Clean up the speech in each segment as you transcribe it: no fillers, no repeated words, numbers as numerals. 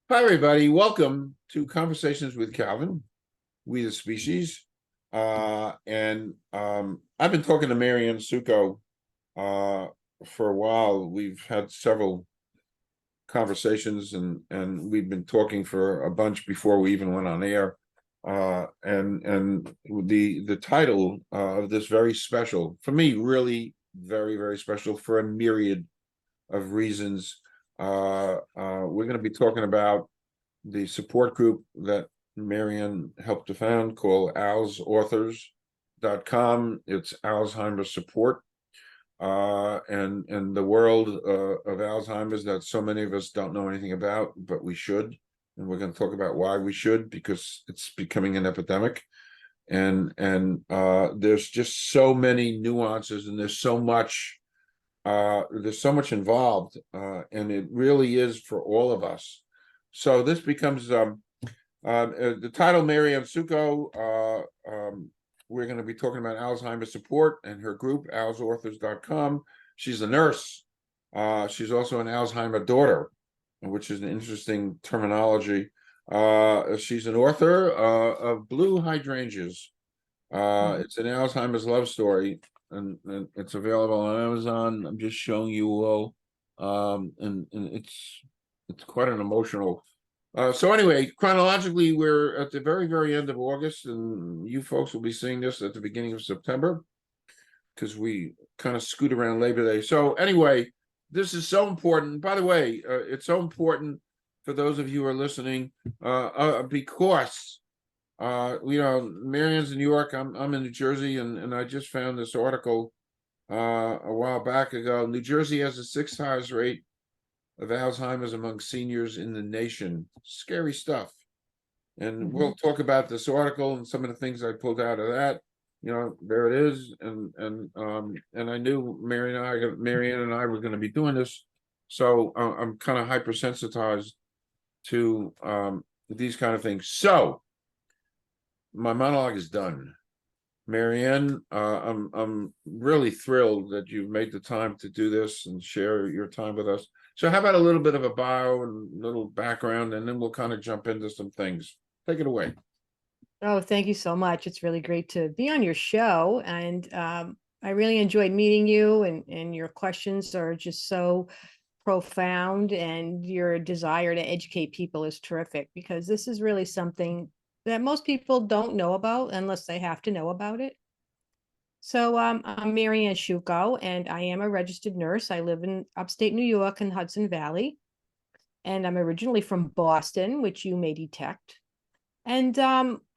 Hi, everybody. Welcome to Conversations with Calvin, We the Species. I've been talking to Marianne Scicco for a while. We've had several conversations and we've been talking for a bunch before we even went on air. And the title of this very special, for me, really very, very special for a myriad of reasons. We're going to be talking about the support group that Marianne helped to found called alzauthors.com. It's Alzheimer's support. And the world of Alzheimer's that so many of us don't know anything about, but we should. And we're going to talk about why we should, because it's becoming an epidemic. And there's just so many nuances, and there's so much involved, and it really is for all of us. So this becomes the title, Marianne Scicco. We're going to be talking about Alzheimer's support and her group, alzauthors.com. She's a nurse. She's also an Alzheimer daughter, which is an interesting terminology. She's an author of Blue Hydrangeas. It's an Alzheimer's love story, and it's available on Amazon. I'm just showing you all, and it's quite an emotional. So anyway, chronologically, we're at the very, very end of August, and you folks will be seeing this at the beginning of September, because we kind of scoot around Labor Day. So anyway, this is so important. By the way, it's so important for those of you who are listening, because Marianne's in New York. I'm in New Jersey, and I just found this article a while back ago. New Jersey has the sixth highest rate of Alzheimer's among seniors in the nation. Scary stuff. And we'll talk about this article and some of the things I pulled out of that. There it is. And I knew Marianne and I were going to be doing this, so I'm kind of hypersensitized to these kind of things. So my monologue is done. Marianne, I'm really thrilled that you've made the time to do this and share your time with us. So how about a little bit of a bio and a little background, and then we'll kind of jump into some things. Take it away. Oh, thank you so much. It's really great to be on your show. And I really enjoyed meeting you, and your questions are just so profound, and your desire to educate people is terrific, because this is really something that most people don't know about unless they have to know about it. So I'm Marianne Scciucco, and I am a registered nurse. I live in upstate New York in Hudson Valley, and I'm originally from Boston, which you may detect. And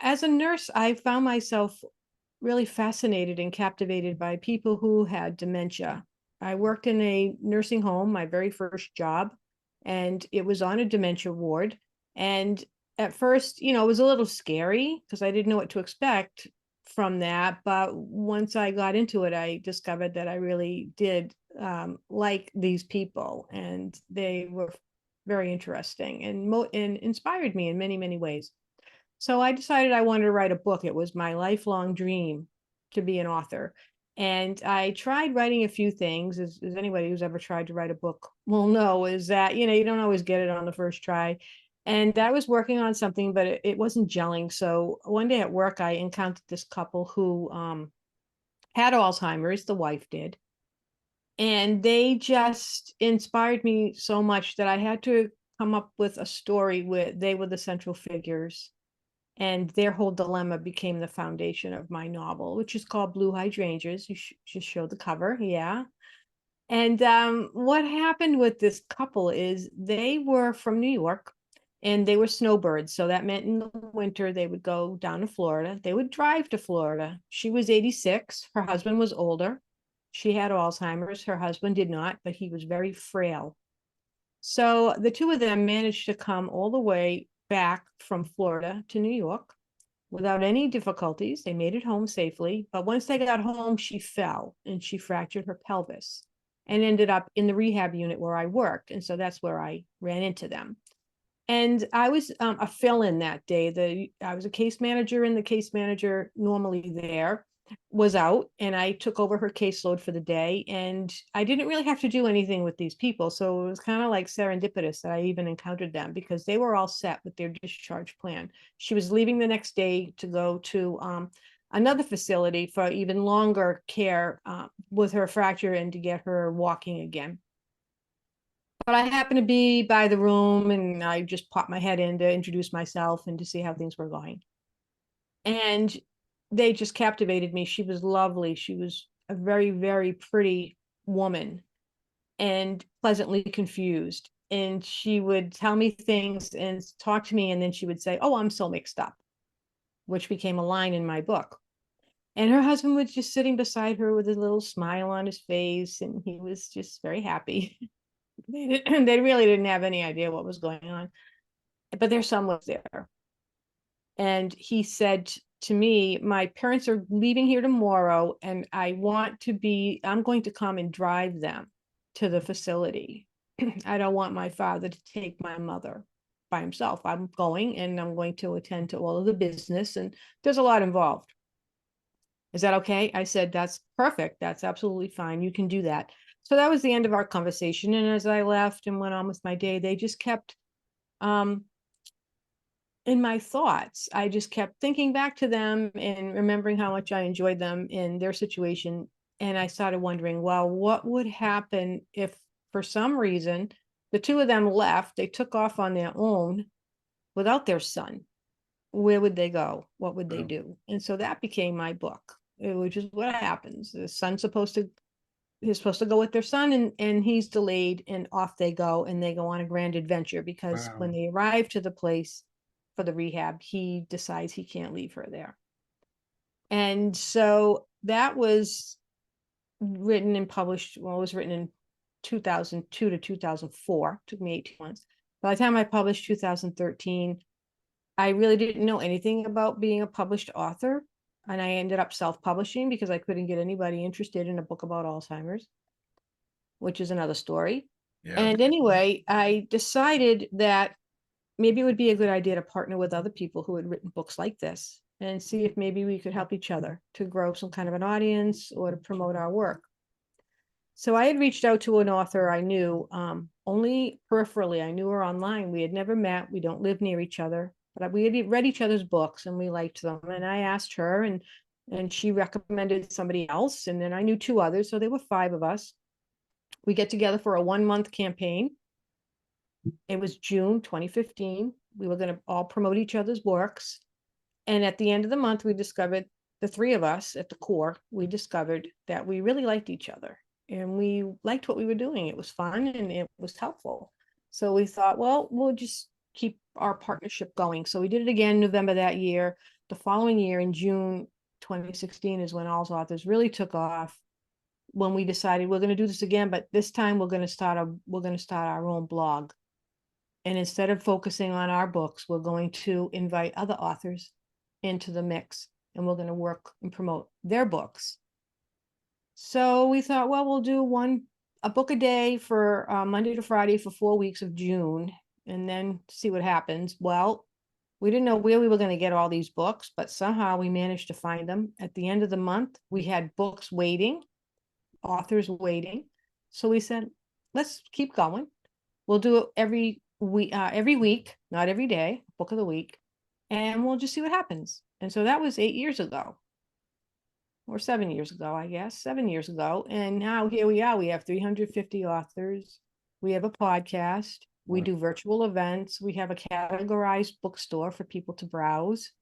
as a nurse, I found myself really fascinated and captivated by people who had dementia. I worked in a nursing home, my very first job, and it was on a dementia ward. And at first, it was a little scary because I didn't know what to expect from that. But once I got into it, I discovered that I really did like these people, and they were very interesting and inspired me in many, many ways. So I decided I wanted to write a book. It was my lifelong dream to be an author. And I tried writing a few things, as anybody who's ever tried to write a book will know, is that, you don't always get it on the first try. And I was working on something, but it wasn't gelling. So one day at work, I encountered this couple who had Alzheimer's, the wife did. And they just inspired me so much that I had to come up with a story where they were the central figures, and their whole dilemma became the foundation of my novel, which is called Blue Hydrangeas. You just show the cover. Yeah. And what happened with this couple is they were from New York, and they were snowbirds. So that meant in the winter, they would go down to Florida. They would drive to Florida. She was 86. Her husband was older. She had Alzheimer's. Her husband did not, but he was very frail. So the two of them managed to come all the way back from Florida to New York without any difficulties. They made it home safely. But once they got home, she fell and she fractured her pelvis and ended up in the rehab unit where I worked. And so that's where I ran into them. And I was a fill-in that day. I was a case manager, and the case manager normally there. was out, and I took over her caseload for the day, and I didn't really have to do anything with these people. So it was kind of like serendipitous that I even encountered them, because they were all set with their discharge plan. She was leaving the next day to go to another facility for even longer care with her fracture and to get her walking again. But I happened to be by the room, and I just popped my head in to introduce myself and to see how things were going. And they just captivated me. She was lovely. She was a very, very pretty woman and pleasantly confused. And she would tell me things and talk to me, and then she would say, "Oh, I'm so mixed up," which became a line in my book. And her husband was just sitting beside her with a little smile on his face, and he was just very happy. They really didn't have any idea what was going on, but their son was there. And he said to me, "My parents are leaving here tomorrow, and I'm going to come and drive them to the facility. I don't want my father to take my mother by himself. I'm going, and I'm going to attend to all of the business, and there's a lot involved. Is that okay?" I said, "That's perfect. That's absolutely fine. You can do that." So that was the end of our conversation. And as I left and went on with my day, they just kept um, in my thoughts. I just kept thinking back to them and remembering how much I enjoyed them in their situation. And I started wondering, well, what would happen if for some reason the two of them left, they took off on their own without their son? Where would they go? What would they Wow. do? And so that became my book, which is what happens. The son's supposed to He's supposed to go with their son, and he's delayed, and off they go, and they go on a grand adventure, because when Wow. they arrive to the place for the rehab, he decides he can't leave her there. And so that was written and published. Well, it was written in 2002 to 2004. It took me 18 months. By the time I published 2013, I really didn't know anything about being a published author. And I ended up self-publishing because I couldn't get anybody interested in a book about Alzheimer's, which is another story. Yeah. And anyway, I decided that maybe it would be a good idea to partner with other people who had written books like this and see if maybe we could help each other to grow some kind of an audience or to promote our work. So I had reached out to an author I knew only peripherally. I knew her online. We had never met. We don't live near each other, but we had read each other's books and we liked them. And I asked her, and she recommended somebody else. And then I knew two others. So there were five of us. We get together for a 1 month campaign. It was June 2015. We were going to all promote each other's works. And at the end of the month, we discovered, the three of us at the core, we discovered that we really liked each other and we liked what we were doing. It was fun and it was helpful. So we thought, well, we'll just keep our partnership going. So we did it again November that year. The following year in June 2016 is when alzauthors really took off, when we decided we're going to do this again, but this time we're going to start our own blog. And instead of focusing on our books, we're going to invite other authors into the mix, and we're going to work and promote their books. So we thought, well, we'll do a book a day for Monday to Friday for 4 weeks of June, and then see what happens. Well, we didn't know where we were going to get all these books, but somehow we managed to find them. At the end of the month, we had books waiting, authors waiting. So we said, let's keep going. We'll do it every week, not every day, book of the week, and we'll just see what happens. And so that was 8 years ago, or 7 years ago, I guess, 7 years ago. And now here we are. We have 350 authors. We have a podcast. We Wow. do virtual events. We have a categorized bookstore for people to browse.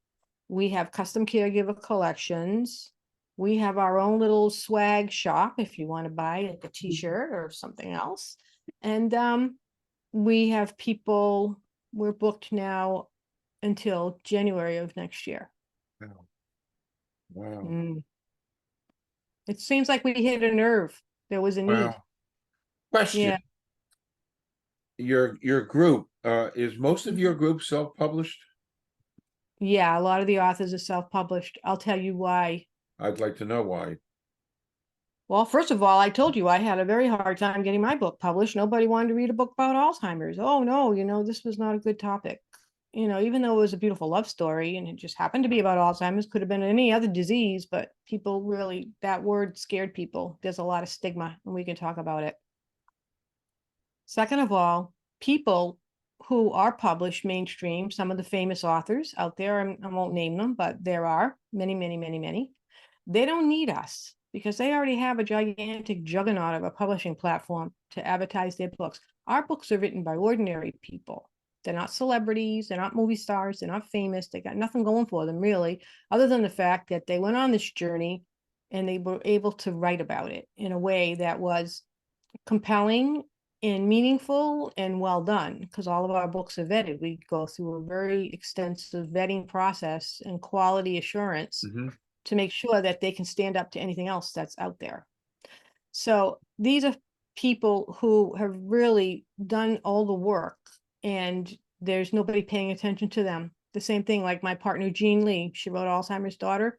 We have custom caregiver collections. We have our own little swag shop if you want to buy like a t-shirt or something else. And we have people, we're booked now until January of next year. Wow. Wow. Mm. It seems like we hit a nerve. There was a need. Wow. Question. Yeah. Your group, is most of your Mhm. group self-published? Yeah, a lot of the authors are self-published. I'll tell you why. I'd like to know why. Well, first of all, I told you I had a very hard time getting my book published. Nobody wanted to read a book about Alzheimer's. Oh no, this was not a good topic. even though it was a beautiful love story and it just happened to be about Alzheimer's, could have been any other disease, but people really, that word scared people. There's a lot of stigma, and we can talk about it. Second of all, people who are published mainstream, some of the famous authors out there, I won't name them, but there are many, many, many, many. They don't need us because they already have a gigantic juggernaut of a publishing platform to advertise their books. Our books are written by ordinary people. They're not celebrities, they're not movie stars, they're not famous, they got nothing going for them really, other than the fact that they went on this journey and they were able to write about it in a way that was compelling and meaningful and well done, because all of our books are vetted. We go through a very extensive vetting process and quality assurance to make sure that they can stand up to anything else that's out there. So these are people who have really done all the work, and there's nobody paying attention to them. The same thing, like my partner, Jean Lee, she wrote Alzheimer's Daughter.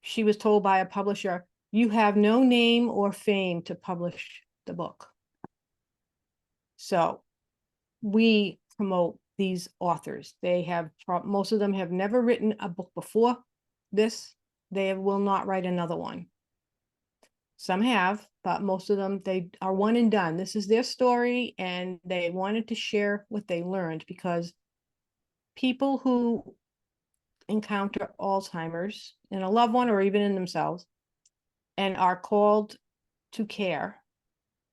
She was told by a publisher, you have no name or fame to publish the book. So we promote these authors. They have, most of them have never written a book before this. They will not write another one. Some have, but most of them, they are one and done. This is their story, and they wanted to share what they learned, because people who encounter Alzheimer's in a loved one or even in themselves and are called to care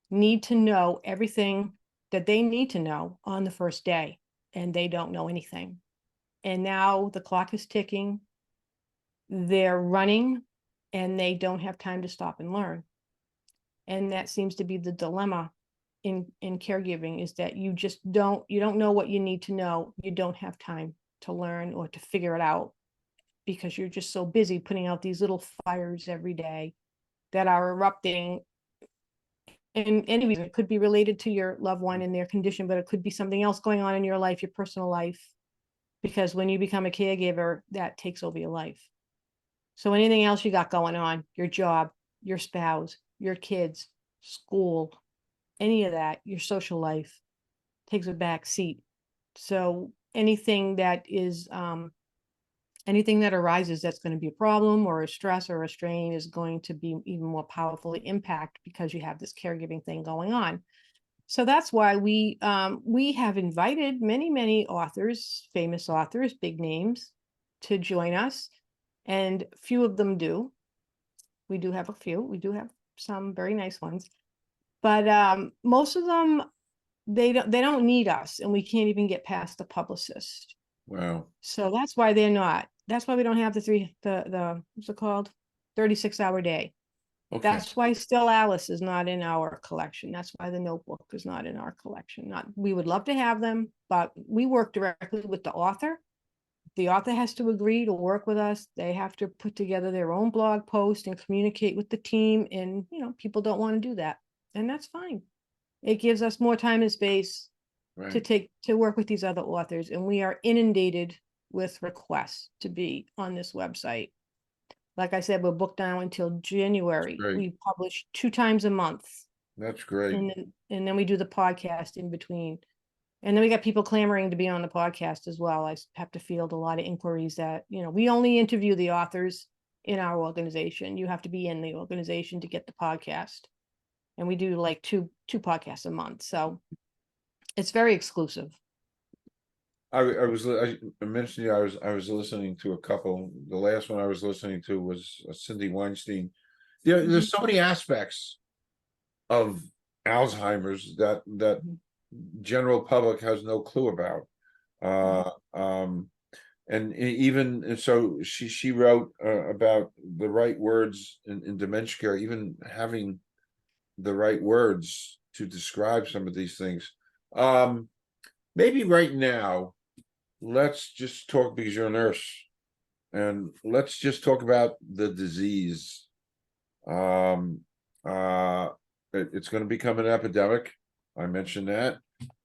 need to know everything that they need to know on the first day, and they don't know anything. And now the clock is ticking. They're running and they don't have time to stop and learn. And that seems to be the dilemma in caregiving, is that you don't know what you need to know. You don't have time to learn or to figure it out, because you're just so busy putting out these little fires every day that are erupting. And any reason, it could be related to your loved one and their condition, but it could be something else going on in your life, your personal life, because when you become a caregiver, that takes over your life. So anything else you got going on, your job, your spouse, your kids, school, any of that, your social life takes a back seat. So anything that is, anything that arises that's going to be a problem or a stress or a strain is going to be even more powerfully impact, because you have this caregiving thing going on. So that's why we have invited many, many authors, famous authors, big names, to join us. And few of them do. We do have a few. We do have some very nice ones. But most of them, they don't need us, and we can't even get past the publicist. Wow. So that's why they're not. That's why we don't have the what's it called? 36-hour day. Okay. That's why Still Alice is not in our collection. That's why The Notebook is not in our collection. We would love to have them, but we work directly with the author. The author has to agree to work with us. They have to put together their own blog post and communicate with the team. And, people don't want to do that. And that's fine. It gives us more time and space to work with these other authors. And we are inundated with requests to be on this website. Like I said, we're booked now until January. We publish 2 times a month. That's great. And then we do the podcast in between. And then we got people clamoring to be on the podcast as well. I have to field a lot of inquiries that, we only interview the authors in our organization. You have to be in the organization to get the podcast. And we do like two podcasts a month. So it's very exclusive. I mentioned I was listening to a couple. The last one I was listening to was Cindy Weinstein. There's so many aspects of Alzheimer's that general public has no clue about. And even so, she wrote about the right words in dementia care, even having the right words to describe some of these things. Maybe right now, let's just talk, because you're a nurse, and let's just talk about the disease. It's going to become an epidemic. I mentioned that.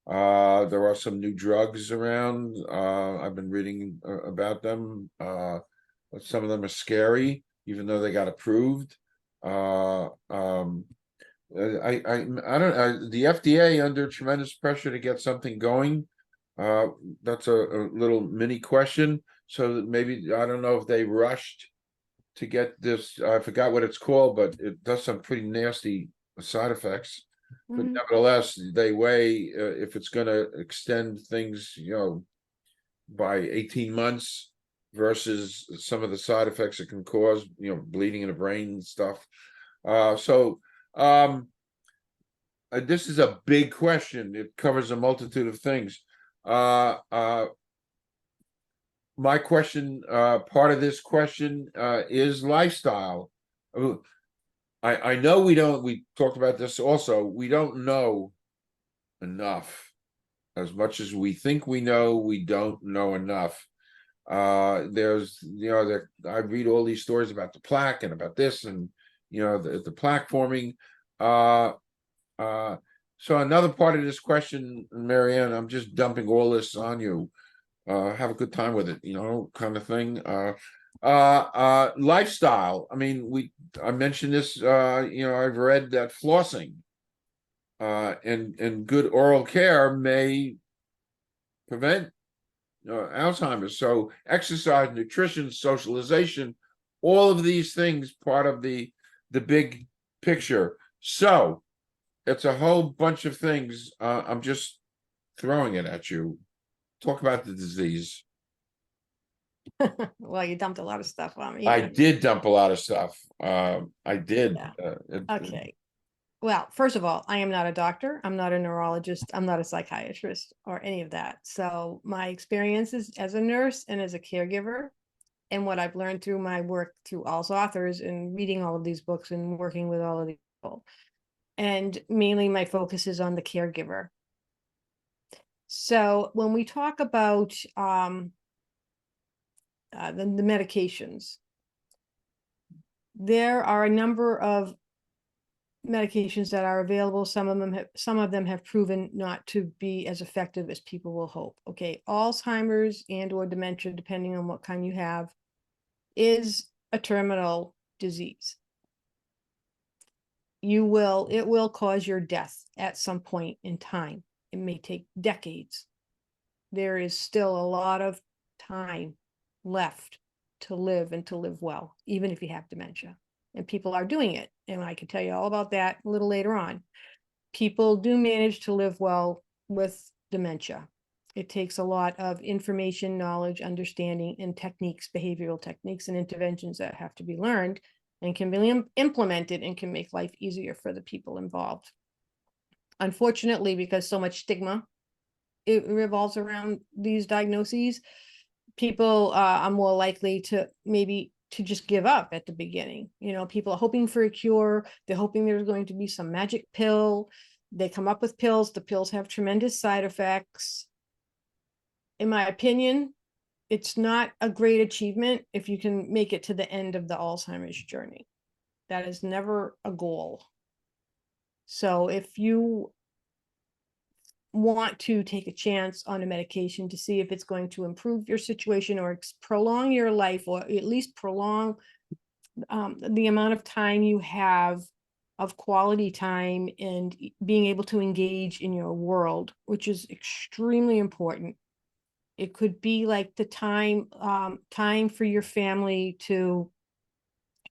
There are some new drugs around. I've been reading about them. Some of them are scary, even though they got approved. I don't know, the FDA under tremendous pressure to get something going. Uh, that's a little mini question. So that maybe, I don't know if they rushed to get this, I forgot what it's called, but it does some pretty nasty side effects. But Mhm. nevertheless, they weigh if it's going to extend things, by 18 months versus some of the side effects it can cause, bleeding in the brain and stuff. So this is a big question. It covers a multitude of things. My question, part of this question is lifestyle. I know we talked about this also. We don't know enough. As much as we think we know, we don't know enough. There's, I read all these stories about the plaque and about this and, the plaque forming. Uh, uh, so another part of this question, Marianne, I'm just dumping all this on you. Have a good time with it, kind of thing. Lifestyle. I mean, I mentioned this, I've read that flossing, and good oral care may prevent Alzheimer's. So exercise, nutrition, socialization, all of these things part of the big picture. So it's a whole bunch of things. I'm just throwing it at you. Talk about the disease. Well, you dumped a lot of stuff on me. I did dump a lot of stuff. I did. Yeah. Okay. Well, first of all, I am not a doctor. I'm not a neurologist. I'm not a psychiatrist or any of that. So my experiences as a nurse and as a caregiver, and what I've learned through my work through alzauthors and reading all of these books and working with all of these people. And mainly my focus is on the caregiver. So when we talk about the medications, there are a number of medications that are available. Some of them have proven not to be as effective as people will hope. Okay, Alzheimer's and or dementia, depending on what kind you have, is a terminal disease. It will cause your death at some point in time. It may take decades. There is still a lot of time left to live and to live well, even if you have dementia. And people are doing it. And I can tell you all about that a little later on. People do manage to live well with dementia. It takes a lot of information, knowledge, understanding, and techniques, behavioral techniques and interventions that have to be learned and can be implemented and can make life easier for the people involved. Unfortunately, because so much stigma it revolves around these diagnoses, people are more likely to maybe to just give up at the beginning. People are hoping for a cure. They're hoping there's going to be some magic pill. They come up with pills. The pills have tremendous side effects. In my opinion, it's not a great achievement if you can make it to the end of the Alzheimer's journey. That is never a goal. So if you want to take a chance on a medication to see if it's going to improve your situation or prolong your life, or at least prolong the amount of time you have of quality time and being able to engage in your world, which is extremely important. It could be like the time for your family to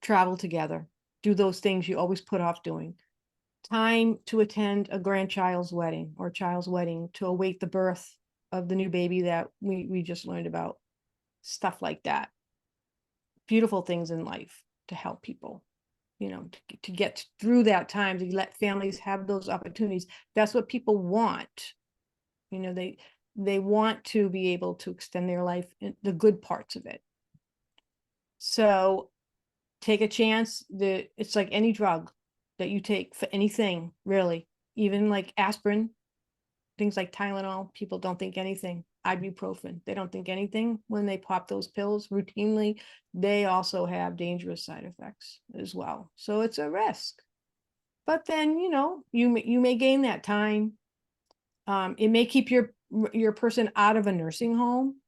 travel together, do those things you always put off doing. Time to attend a grandchild's wedding or child's wedding, to await the birth of the new baby that we just learned about. Stuff like that. Beautiful things in life to help people, to get through that time, to let families have those opportunities. That's what people want. They want to be able to extend their life, in the good parts of it. So take a chance. It's like any drug that you take for anything, really. Even like aspirin, things like Tylenol, people don't think anything. Ibuprofen, they don't think anything when they pop those pills routinely. They also have dangerous side effects as well. So it's a risk. But then, you may gain that time. It may keep your person out of a nursing home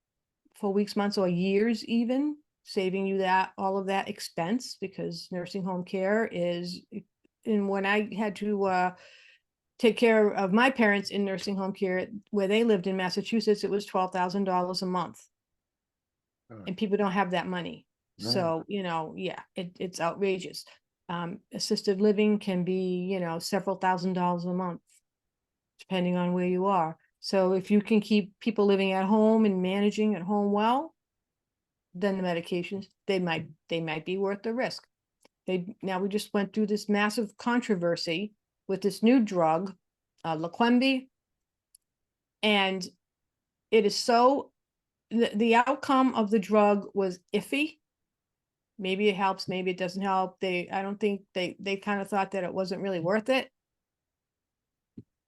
for weeks, months, or years even, saving you all of that expense, because nursing home care is, and when I had to take care of my parents in nursing home care where they lived in Massachusetts, it was $12,000 a month. Oh. And people don't have that money. No. So, yeah, it's outrageous. Assisted living can be, several $1,000s a month, depending on where you are. So if you can keep people living at home and managing at home well, then the medications, they might be worth the risk. Now we just went through this massive controversy with this new drug, Leqembi, and it is so, the outcome of the drug was iffy. Maybe it helps, maybe it doesn't help. I don't think they kind of thought that it wasn't really worth it.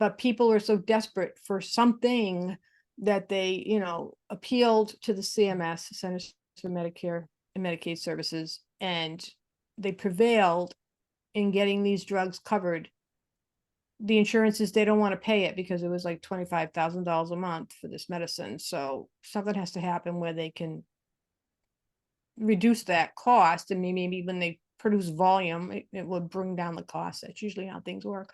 But people are so desperate for something that they, appealed to the CMS, Centers for Medicare and Medicaid Services, and they prevailed in getting these drugs covered. The insurances, they don't want to pay it because it was like $25,000 a month for this medicine. So something has to happen where they can reduce that cost, and maybe when they produce volume, it would bring down the cost. That's usually how things work.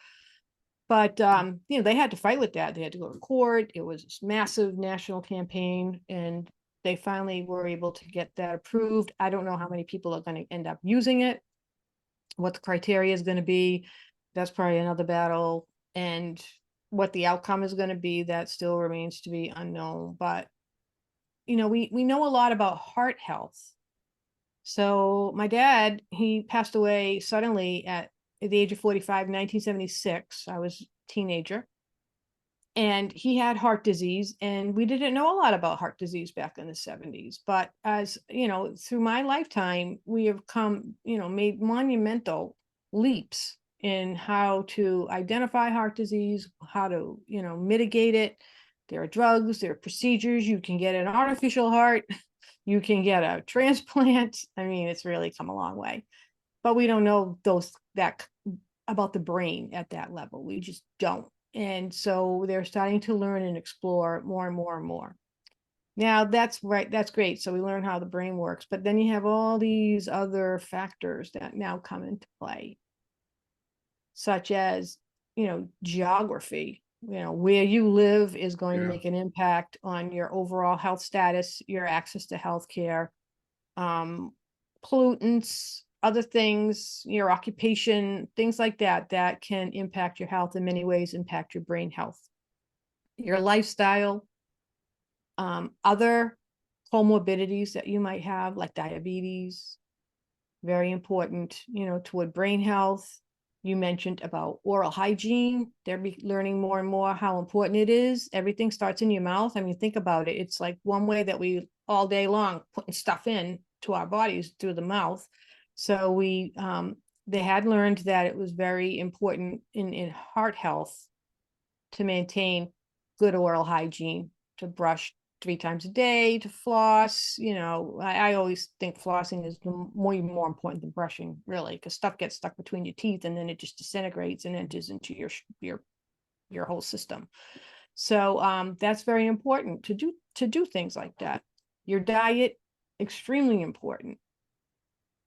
But they had to fight with that. They had to go to court. It was this massive national campaign, and they finally were able to get that approved. I don't know how many people are going to end up using it, what the criteria is going to be. That's probably another battle. And what the outcome is going to be, that still remains to be unknown. But, we know a lot about heart health. So my dad, he passed away suddenly at the age of 45, 1976. I was a teenager. And he had heart disease, and we didn't know a lot about heart disease back in the 70s. But as through my lifetime, we have made monumental leaps in how to identify heart disease, how to, mitigate it. There are drugs, there are procedures. You can get an artificial heart, you can get a transplant. I mean, it's really come a long way. But we don't know that about the brain at that level. We just don't. And so they're starting to learn and explore more and more and more. Now that's right. That's great. So we learn how the brain works, but then you have all these other factors that now come into play, such as, geography, where you live is going to make an impact on your overall health status, your access to healthcare, pollutants, other things, your occupation, things like that can impact your health in many ways, impact your brain health, your lifestyle, other comorbidities that you might have, like diabetes, very important, toward brain health. You mentioned about oral hygiene. They're learning more and more how important it is. Everything starts in your mouth. I mean, think about it. It's like one way that we all day long putting stuff in to our bodies through the mouth. So they had learned that it was very important in heart health to maintain good oral hygiene, to brush 3 times a day, to floss. I always think flossing is more important than brushing, really, because stuff gets stuck between your teeth and then it just disintegrates and enters into your whole system. So that's very important to do things like that. Your diet, extremely important.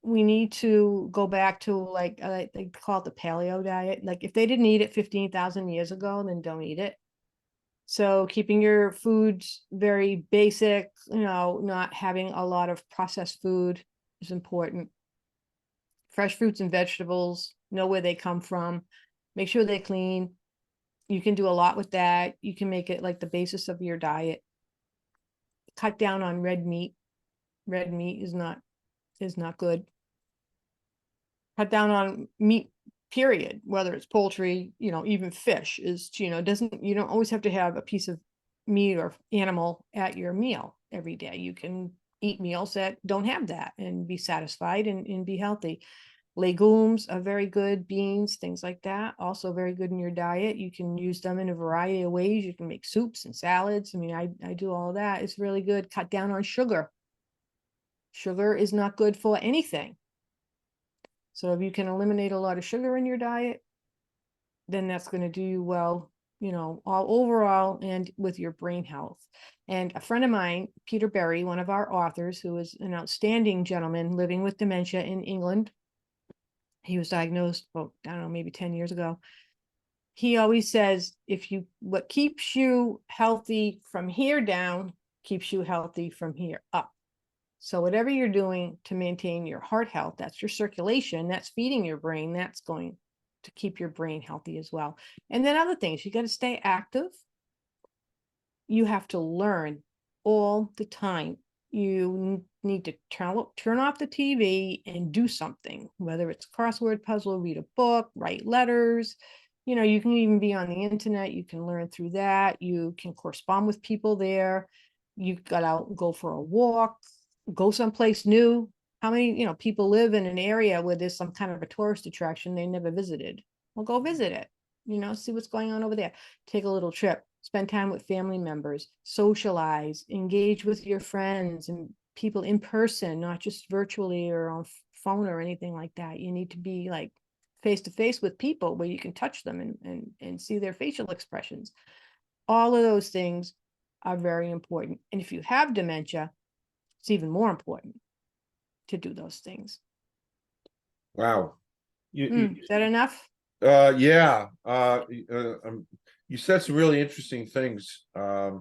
We need to go back to they call it the paleo diet. Like if they didn't eat it 15,000 years ago, then don't eat it. So keeping your foods very basic, not having a lot of processed food is important. Fresh fruits and vegetables, know where they come from, make sure they're clean. You can do a lot with that. You can make it like the basis of your diet. Cut down on red meat. Red meat is not good. Cut down on meat, period, whether it's poultry, even fish is, you don't always have to have a piece of meat or animal at your meal every day. You can eat meals that don't have that and be satisfied and be healthy. Legumes are very good, beans, things like that, also very good in your diet. You can use them in a variety of ways. You can make soups and salads. I mean, I do all of that. It's really good. Cut down on sugar. Sugar is not good for anything. So if you can eliminate a lot of sugar in your diet, then that's going to do you well, all overall and with your brain health. And a friend of mine, Peter Berry, one of our authors, who is an outstanding gentleman living with dementia in England. He was diagnosed, maybe 10 years ago. he always says, what keeps you healthy from here down keeps you healthy from here up. So whatever you're doing to maintain your heart health, that's your circulation, that's feeding your brain, that's going to keep your brain healthy as well. And then other things, you got to stay active. You have to learn all the time. You need to turn off the TV and do something, whether it's crossword puzzle, read a book, write letters. You can even be on the internet. You can learn through that. You can correspond with people there. You got out, go for a walk, go someplace new. How many, people live in an area where there's some kind of a tourist attraction they never visited? Well, go visit it, see what's going on over there. Take a little trip, spend time with family members, socialize, engage with your friends and people in person, not just virtually or on phone or anything like that. You need to be like face to face with people where you can touch them and see their facial expressions. All of those things are very important. And if you have dementia, it's even more important to do those things. Wow. Is that enough? Yeah. You said some really interesting things. I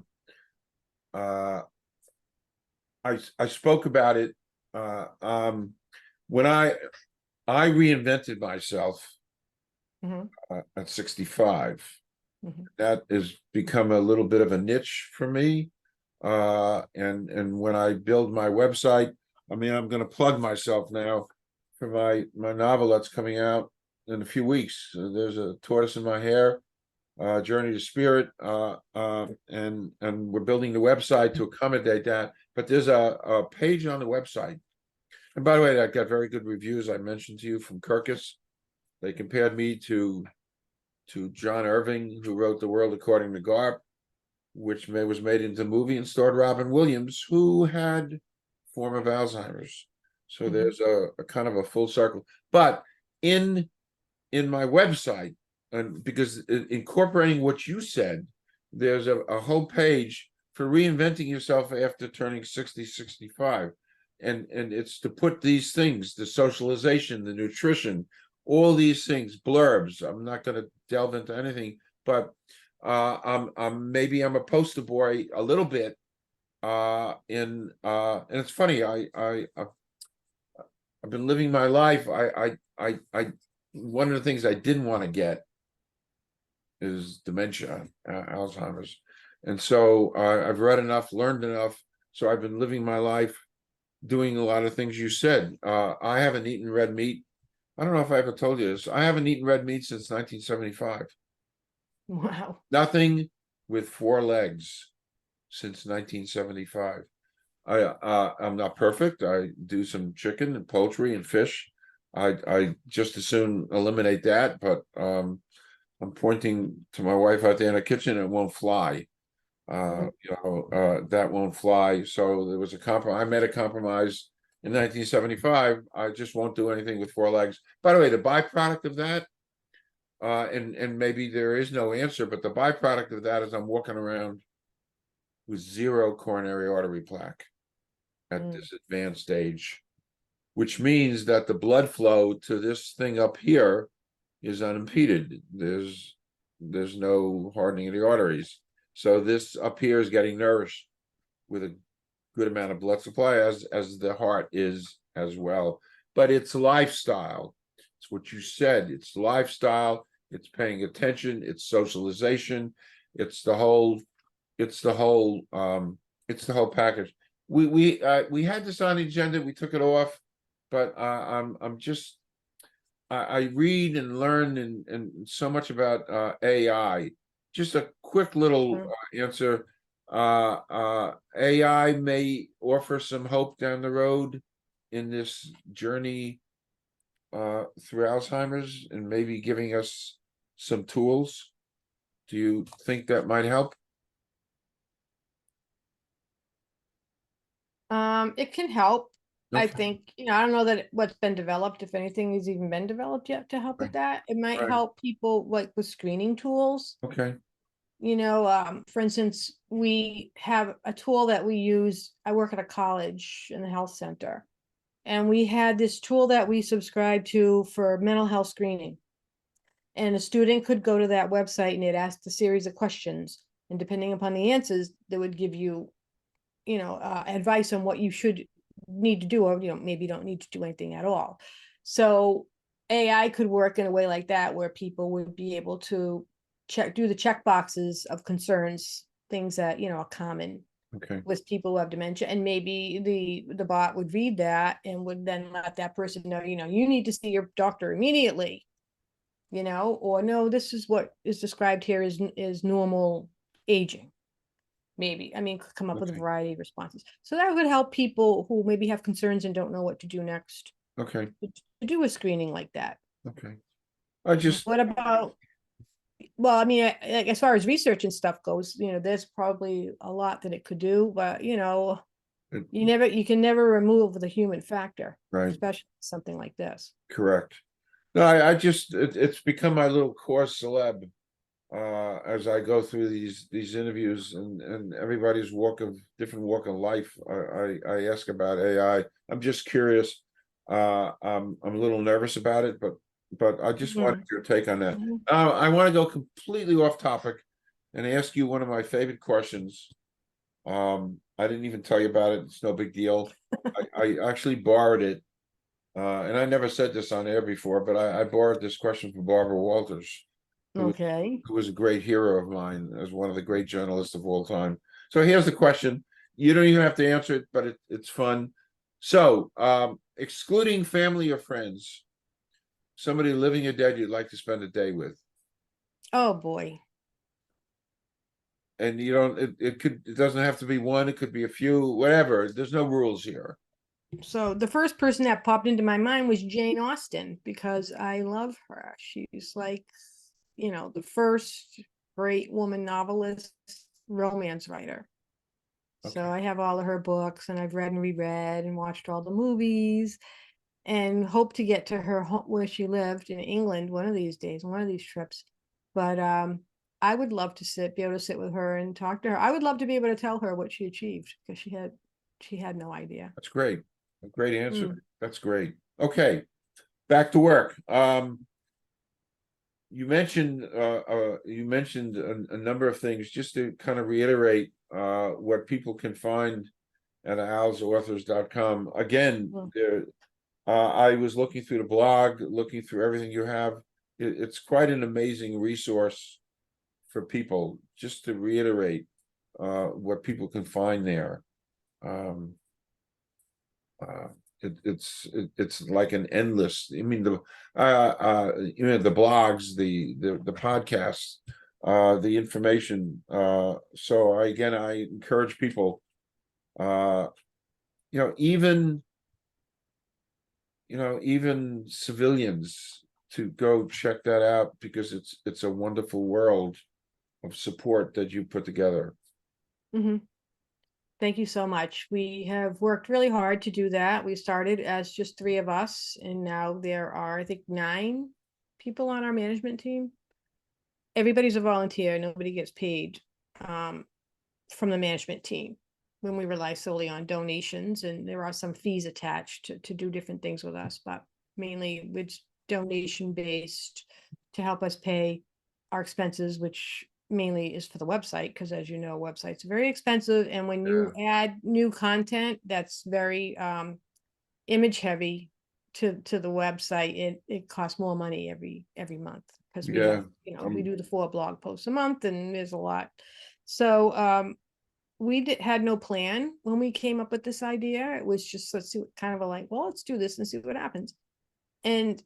spoke about it when I reinvented myself at 65. That has become a little bit of a niche for me. And when I build my website, I'm going to plug myself now for my novel that's coming out in a few weeks. There's a tortoise in my hair, Journey to Spirit, and we're building the website to accommodate that. But there's a page on the website. And by the way, I got very good reviews. I mentioned to you from Kirkus. They compared me to John Irving, who wrote The World According to Garp, which was made into a movie and starred Robin Williams, who had a form of Alzheimer's. So there's a kind of a full circle. But in my website, and because incorporating what you said, there's a whole page for reinventing yourself after turning 60, 65. And it's to put these things, the socialization, the nutrition, all these things, blurbs. I'm not going to delve into anything, but maybe I'm a poster boy a little bit. And it's funny. I've been living my life. One of the things I didn't want to get is dementia, Alzheimer's, and so I've read enough, learned enough. So I've been living my life, doing a lot of things you said. I haven't eaten red meat. I don't know if I ever told you this. I haven't eaten red meat since 1975. Wow. Nothing with 4 legs since 1975. I'm not perfect. I do some chicken and poultry and fish. I just as soon eliminate that, but I'm pointing to my wife out there in the kitchen. It won't fly. That won't fly. So there was a compromise. I made a compromise in 1975. I just won't do anything with 4 legs. By the way, the byproduct of that, and maybe there is no answer, but the byproduct of that is I'm walking around with 0 coronary artery plaque at this advanced stage, which means that the blood flow to this thing up here is unimpeded. There's no hardening of the arteries. So this up here is getting nourished with a good amount of blood supply, as the heart is as well. But it's lifestyle. It's what you said. It's lifestyle. It's paying attention. It's socialization. It's the whole package. We had this on the agenda. We took it off, but I read and learn and so much about AI. Just a quick little answer. AI may offer some hope down the road in this journey through Alzheimer's, and maybe giving us some tools. Do you think that might help? It can help. I Okay. think, I don't know that what's been developed, if anything has even been developed yet to help with that. It might Right. help people like with screening tools. Okay. For instance, we have a tool that we use. I work at a college in the health center, and we had this tool that we subscribed to for mental health screening. And a student could go to that website and it asked a series of questions. And depending upon the answers, they would give you, advice on what you should need to do, or, maybe you don't need to do anything at all. So AI could work in a way like that, where people would be able to do the check boxes of concerns, things that, are common Okay. with people who have dementia, and maybe the bot would read that and would then let that person know, you need to see your doctor immediately, or no, this is what is described here is normal aging. Maybe, I mean, could come up with a Okay. variety of responses. So that would help people who maybe have concerns and don't know what to do next Okay. to do a screening like that. Okay. I just, What about, well, I mean, like, as far as research and stuff goes, there's probably a lot that it could do, but it- you can never remove the human factor, right, especially something like this. correct. No, I just, it's become my little course celeb. As I go through these interviews and everybody's different walk of life, I ask about AI. I'm just curious. I'm a little nervous about it, but I just wanted Mhm. your take on that. Mhm. I want to go completely off topic and ask you one of my favorite questions. I didn't even tell you about it. It's no big deal. I actually borrowed it, and I never said this on air before, but I borrowed this question from Barbara Walters, who Okay. who was a great hero of mine as one of the great journalists of all time. So here's the question. You don't even have to answer it, but it's fun. So, excluding family or friends, somebody living or dead you'd like to spend a day with. Oh boy. And you don't, it doesn't have to be one, it could be a few, whatever. There's no rules here. So the first person that popped into my mind was Jane Austen, because I love her. She's like, the first great woman novelist, romance writer. So Okay. I have all of her books, and I've read and reread and watched all the movies, and hope to get to her home where she lived in England one of these days, one of these trips. But I would love to be able to sit with her and talk to her. I would love to be able to tell her what she achieved, because she had no idea. That's great. A great answer. Mm. That's great. Okay, back to work. You mentioned a number of things. Just to kind of reiterate, what people can find at alzauthors.com. Again, Mm. there, I was looking through the blog, looking through everything you have. It's quite an amazing resource for people. Just to reiterate, what people can find there. Um, uh, it's like an endless. I mean, the blogs, the podcasts, the information. So I encourage people, uh, you know, even even civilians, to go check that out, because it's a wonderful world of support that you put together. Mhm. Thank you so much. We have worked really hard to do that. We started as just three of us, and now there are, I think, 9 people on our management team. Everybody's a volunteer. Nobody gets paid um, from the management team, when we rely solely on donations, and there are some fees attached to do different things with us, but mainly it's donation based to help us pay our expenses, which mainly is for the website, because as you know, websites are very expensive, and when you add new content that's very image heavy to the website, it costs more money every month, because we Yeah. have, we do the 4 blog posts a month, and there's a lot. So we had no plan when we came up with this idea. It was just, let's see what kind of like, well, let's do this and see what happens. And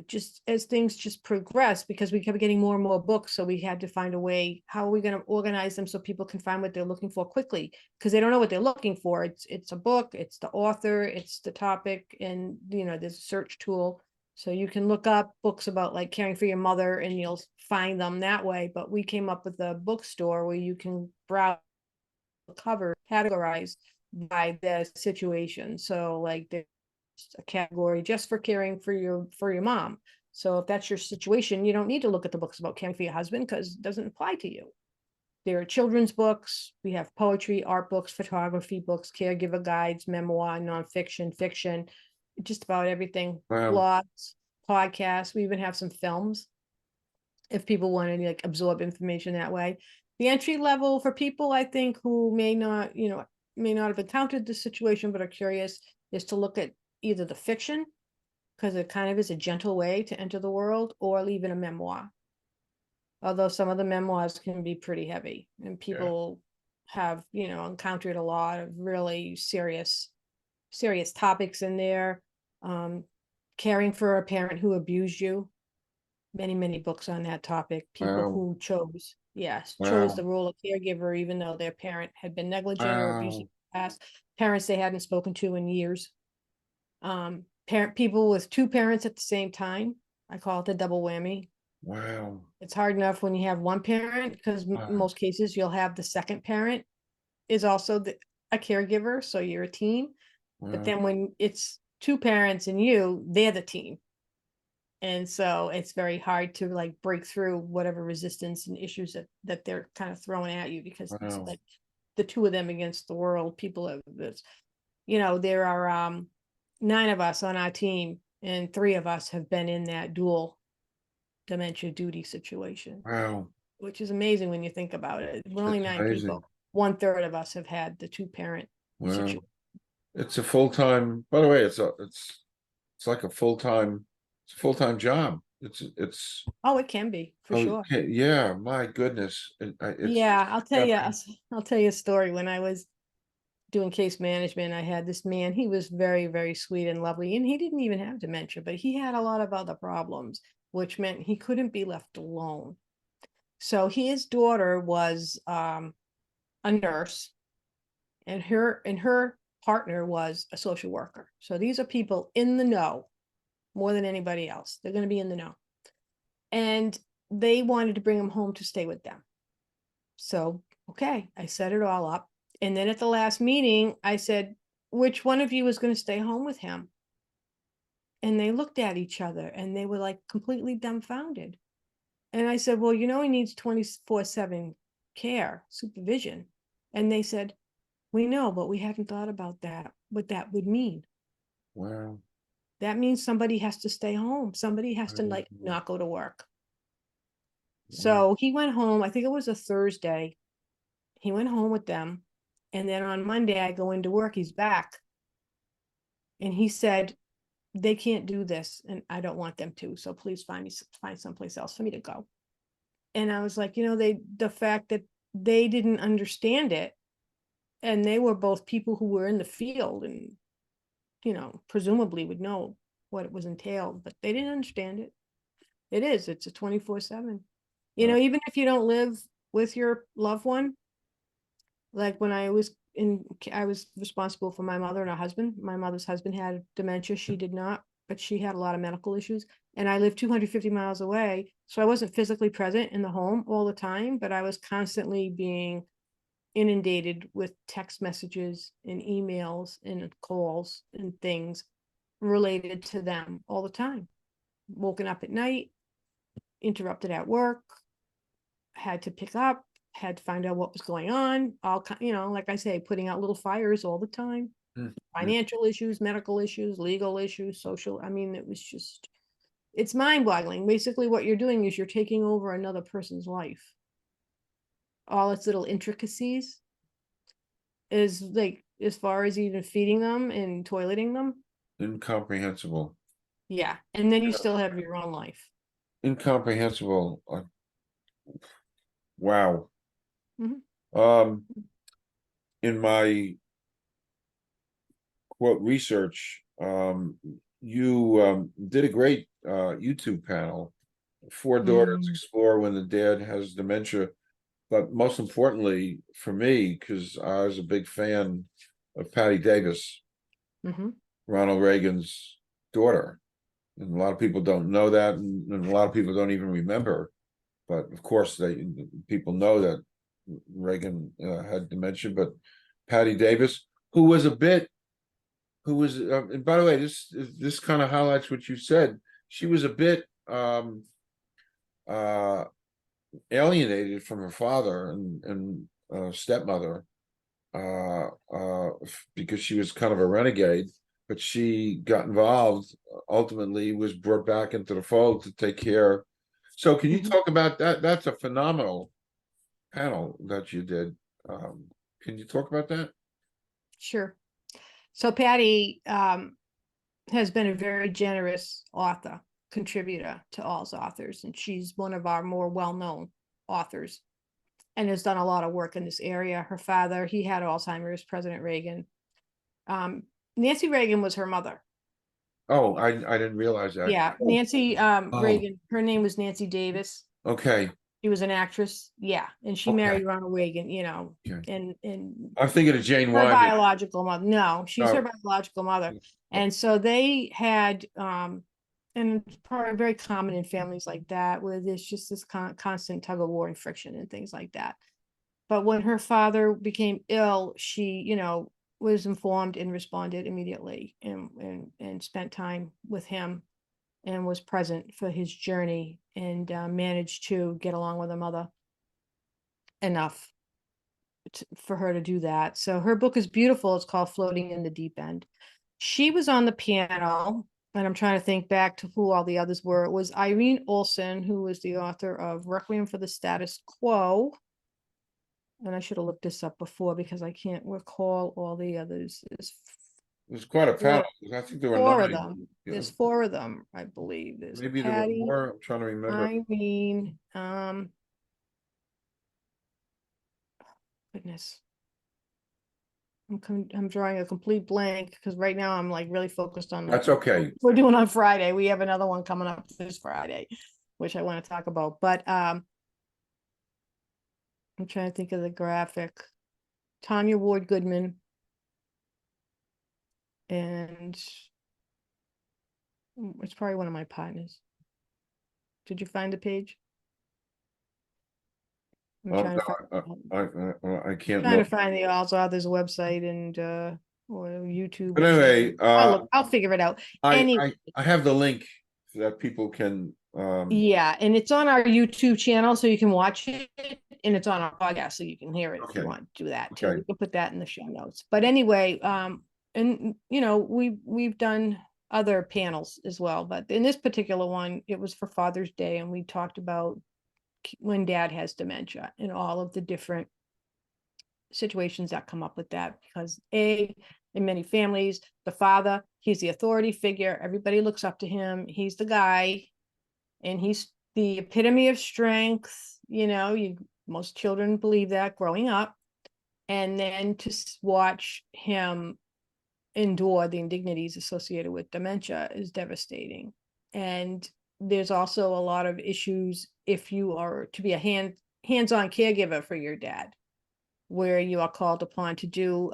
just as things just progressed, because we kept getting more and more books, so we had to find a way, how are we going to organize them so people can find what they're looking for quickly, because they don't know what they're looking for. It's a book, it's the author, it's the topic, and there's a search tool, so you can look up books about like caring for your mother, and you'll find them that way. But we came up with a bookstore where you can browse cover categorized by the situation. So like there's a category just for caring for your mom. So if that's your situation, you don't need to look at the books about caring for your husband, because it doesn't apply to you. There are children's books. We have poetry, art books, photography books, caregiver guides, memoir, nonfiction, fiction, just about everything. Wow. Blogs, podcasts. We even have some films. if people want to like absorb information that way. The entry level for people, I think, who may not, may not have encountered the situation but are curious, is to look at either the fiction, because it kind of is a gentle way to enter the world, or even a memoir. Although some of the memoirs can be pretty heavy, and people have, encountered a lot of really serious topics in there. Caring for a parent who abused you. Many books on that topic. People Wow. who chose Wow. the role of caregiver, even though their parent had been negligent or abusive Wow. in the past. Parents they hadn't spoken to in years. People with two parents at the same time. I call it the double whammy. Wow. It's hard enough when you have one parent, because most cases you'll have the second parent is also a caregiver, so you're a team. But Wow. then when it's two parents and they're the team. And so it's very hard to like break through whatever resistance and issues that they're kind of throwing at you, because it's Wow. like the two of them against the world. People have this, there are 9 of us on our team, and 3 of us have been in that dual dementia duty situation, Wow. which is amazing when you think about it. We're only That's 9 amazing. people. 1/3 of us have had the 2-parent Wow. situation. It's a full-time, by the way, it's like it's a full-time job. It's Oh, it can be for sure. okay, yeah, my goodness. It's Yeah, got I'll tell you a story. When I was doing case management, I had this man. He was very, very sweet and lovely, and he didn't even have dementia, but he had a lot of other problems, which meant he couldn't be left alone. So his daughter was a nurse, and her partner was a social worker. So these are people in the know more than anybody else. They're going to be in the know. And they wanted to bring him home to stay with them. So, okay, I set it all up. And then at the last meeting, I said, which one of you is going to stay home with him? And they looked at each other and they were like completely dumbfounded. And I said, well, he needs 24/7 care, supervision. And they said, we know, but we haven't thought about that, what that would mean. wow. That means somebody has to stay home. Somebody has to like Wow. not go to work. Wow. So he went home. I think it was a Thursday. He went home with them. And then on Monday, I go into work. He's back. And he said, they can't do this. And I don't want them to. So please find someplace else for me to go. And I was like, the fact that they didn't understand it. And they were both people who were in the field and, presumably would know what it was entailed, but they didn't understand it. It's a 24/7. Wow. Even if you don't live with your loved one, like when I was responsible for my mother and her husband. My mother's husband had dementia. She did not, but she had a lot of medical issues. And I lived 250 miles away. So I wasn't physically present in the home all the time, but I was constantly being inundated with text messages and emails and calls and things related to them all the time. Woken up at night, interrupted at work, had to pick up, had to find out what was going on, all like I say, putting out little fires all the time. Financial issues, medical issues, legal issues, social. I mean, it's mind-boggling. Basically what you're doing is you're taking over another person's life, all its little intricacies, is like as far as even feeding them and toileting them. Incomprehensible. Yeah, and then you Yeah. still have your own life. Incomprehensible. Wow. Mhm. Um, in my quote research, you did a great YouTube panel. 4 daughters Mm. explore when the dad has dementia. But most importantly for me, because I was a big fan of Patti Davis, Mhm. Ronald Reagan's daughter. And a lot of people don't know that, and a lot of people don't even remember. But of course, people know that Reagan had dementia. But Patti Davis, who was a bit, who was, and by the way, this kind of highlights what you said. She was a bit uh, alienated from her father and stepmother because she was kind of a renegade, but she got involved, ultimately was brought back into the fold to take care So can you Mhm. talk about that? That's a phenomenal panel that you did. Can you talk about that? Sure. So Patty has been a very generous author, contributor to All's Authors, and she's one of our more well-known authors and has done a lot of work in this area. Her father, he had Alzheimer's, President Reagan. Nancy Reagan was her mother. Oh, I didn't realize that. Yeah, Oh, Nancy oh, Reagan, her name was Nancy Davis. okay, She was an actress. Yeah, and she okay, married Ronald Reagan, you know, okay. and I'm thinking of Jane her Wyman. biological mother. No, she's her Oh, biological mother. okay. And so they had and it's probably very common in families like that, where there's just this constant tug of war and friction and things like that. But when her father became ill, she, you know, was informed and responded immediately and spent time with him and was present for his journey and managed to get along with her mother enough for her to do that. So her book is beautiful. It's called Floating in the Deep End. She was on the piano, and I'm trying to think back to who all the others were. It was Irene Olson, who was the author of Requiem for the Status Quo. And I should have looked this up before because I can't recall all the others. There's quite a panel. Four, I think there were four of 9. them. Yeah, There's four of them, I believe. There's maybe there were Patti, more. I'm trying to remember. Irene, goodness. I'm drawing a complete blank because right now I'm like really focused on like That's okay. we're doing on Friday. We have another one coming up this Friday, which I want to talk about. But I'm trying to think of the graphic. Tanya Ward Goodman and it's probably one of my partners. Did you find the page? I'm Oh, trying to no, find I can't trying to look. find the All's Authors website and or YouTube But or anyway, something. I'll figure it out. I, Anyway, I, I have the link so that people can, yeah, and it's on our YouTube channel, so you can watch it, and it's on our podcast, so you can hear it if you okay, want to do that too. okay, We can put that in the show notes. But anyway, and you know, we've done other panels as well, but in this particular one, it was for Father's Day, and we talked about when Dad has dementia and all of the different situations that come up with that because in many families, the father, he's the authority figure, everybody looks up to him, he's the guy, and he's the epitome of strength. You know, most children believe that growing up, and then to watch him endure the indignities associated with dementia is devastating. And there's also a lot of issues if you are to be a hands-on caregiver for your dad, where you are called upon to do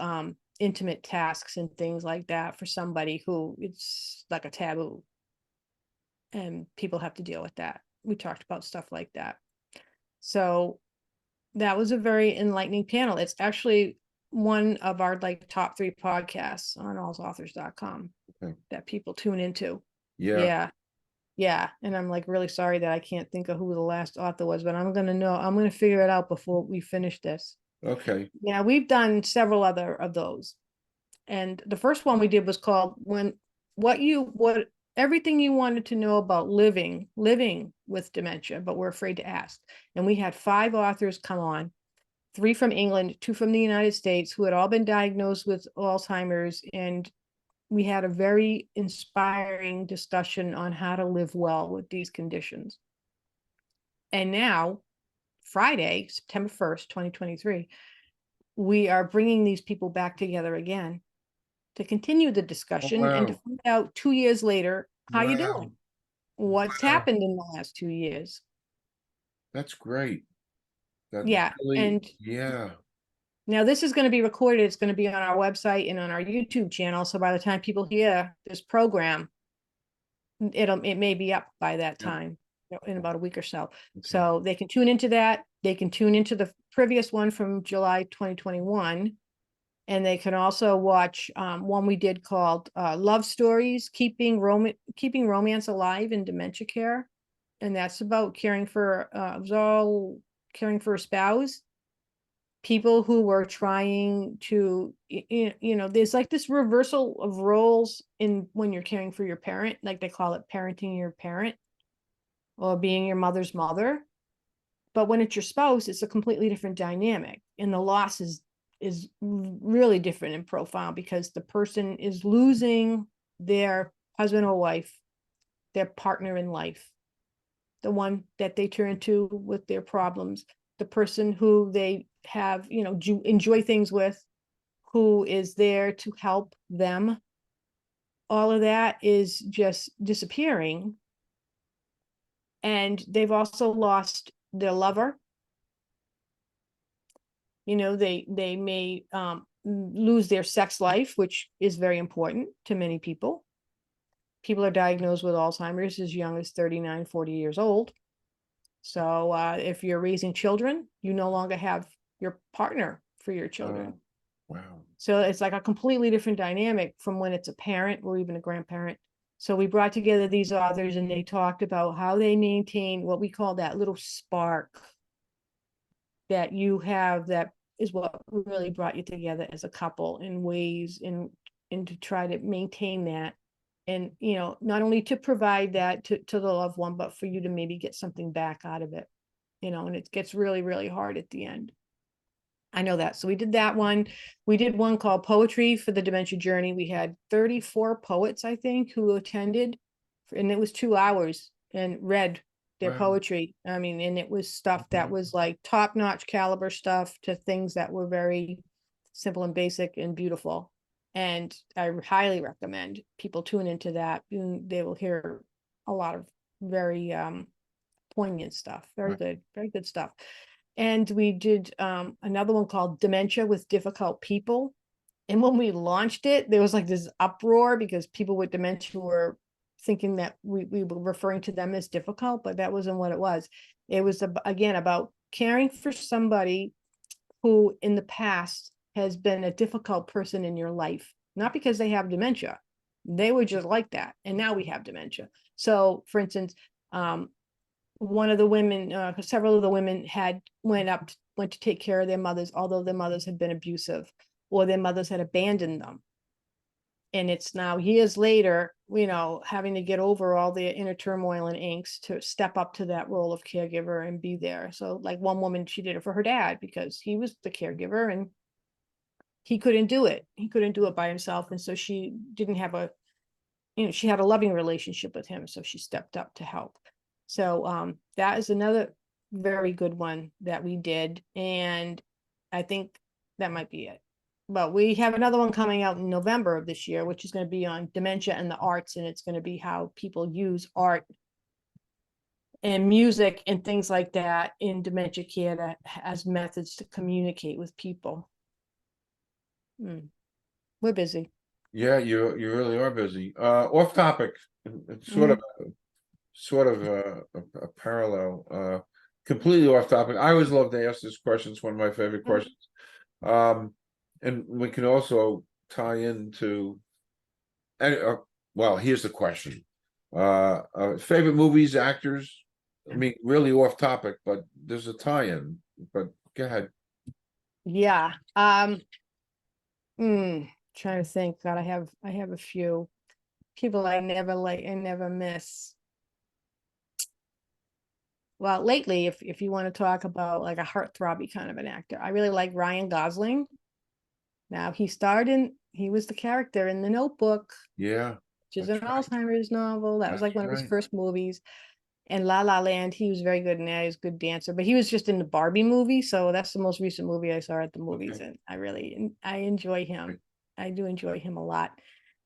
intimate tasks and things like that for somebody who it's like a taboo, and people have to deal with that. We talked about stuff like that. So that was a very enlightening panel. It's actually one of our like top 3 podcasts on alzauthors.com okay. that people tune into. Yeah, Yeah. Yeah. And I'm like really sorry that I can't think of who the last author was, but I'm gonna figure it out before we finish this. okay, Yeah, we've done several other of those. And the first one we did was called what everything you wanted to know about living with dementia, but we're afraid to ask. And we had 5 authors come on, 3 from England, 2 from the United States, who had all been diagnosed with Alzheimer's. And we had a very inspiring discussion on how to live well with these conditions. And now, Friday, September 1st, 2023, we are bringing these people back together again to continue the oh, discussion and to wow, find out 2 years later how you wow, doing, what's wow, happened in the last 2 years. that's great. That Yeah, really, and yeah, now this is going to be recorded. It's going to be on our website and on our YouTube channel. So by the time people hear this program, it may be up by that yeah, time, in about a week or so. okay, So they can tune into that. They can tune into the previous one from July 2021. And they can also watch one we did called Love Stories, Keeping Romance Alive in Dementia Care. And that's about caring for, it was all caring for a spouse, people who were trying to, you know, there's like this reversal of roles in when you're caring for your parent, like they call it parenting your parent. or being your mother's mother. But when it's your spouse, it's a completely different dynamic. And the loss is really different and profound, because the person is losing their husband or wife, their partner in life, the one that they turn to with their problems, the person who they have, enjoy things with, who is there to help them. All of that is just disappearing. And they've also lost their lover. They may lose their sex life, which is very important to many people. People are diagnosed with Alzheimer's as young as 39, 40 years old. So if you're raising children, you no longer have your partner for your children. Wow. So it's like a completely different dynamic from when it's a parent or even a grandparent. So we brought together these authors, and they talked about how they maintain what we call that little spark that you have, that is what really brought you together as a couple, in ways, and to try to maintain that. And, not only to provide that to the loved one, but for you to maybe get something back out of it, and it gets really, really hard at the end. I know that. So we did that one. We did one called Poetry for the Dementia Journey. We had 34 poets, I think, who attended, and it was 2 hours, and read their Wow. poetry. I mean, and it was stuff that was like top-notch caliber stuff to things that were very simple and basic and beautiful. And I highly recommend people tune into that. They will hear a lot of very poignant stuff. Very good stuff. And we did another one called Dementia with Difficult People. And when we launched it, there was like this uproar, because people with dementia were thinking that we were referring to them as difficult, but that wasn't what it was. It was, again, about caring for somebody who in the past has been a difficult person in your life, not because they have dementia. They were just like that. And now we have dementia. So, for instance, one of the women, several of the women went to take care of their mothers, although their mothers had been abusive, or their mothers had abandoned them. And it's now years later, having to get over all the inner turmoil and angst to step up to that role of caregiver and be there. So like one woman, she did it for her dad because he was the caregiver and he couldn't do it. He couldn't do it by himself. And so she didn't have she had a loving relationship with him. So she stepped up to help. So that is another very good one that we did. And I think that might be it. But we have another one coming out in November of this year, which is going to be on dementia and the arts. And it's going to be how people use art and music and things like that in dementia care as methods to communicate with people. We're busy. Yeah, you really are busy. Off topic, it's sort of a parallel, completely off topic. I always love to ask this question. It's one of my favorite questions. And we can also tie into, well, here's the question. Favorite movies, actors? I mean, really off topic, but there's a tie-in, but go ahead. Yeah. Trying to think. God, I have a few people I never miss. Well, lately, if you want to talk about like a heartthrobby kind of an actor, I really like Ryan Gosling. Now he was the character in The Notebook. Yeah, Which is an Alzheimer's novel. That was like one of his first movies. And La La Land, he was very good in that. He was a good dancer, but he was just in the Barbie movie. So that's the most recent movie I saw at the movies. And I enjoy him. I do enjoy him a lot.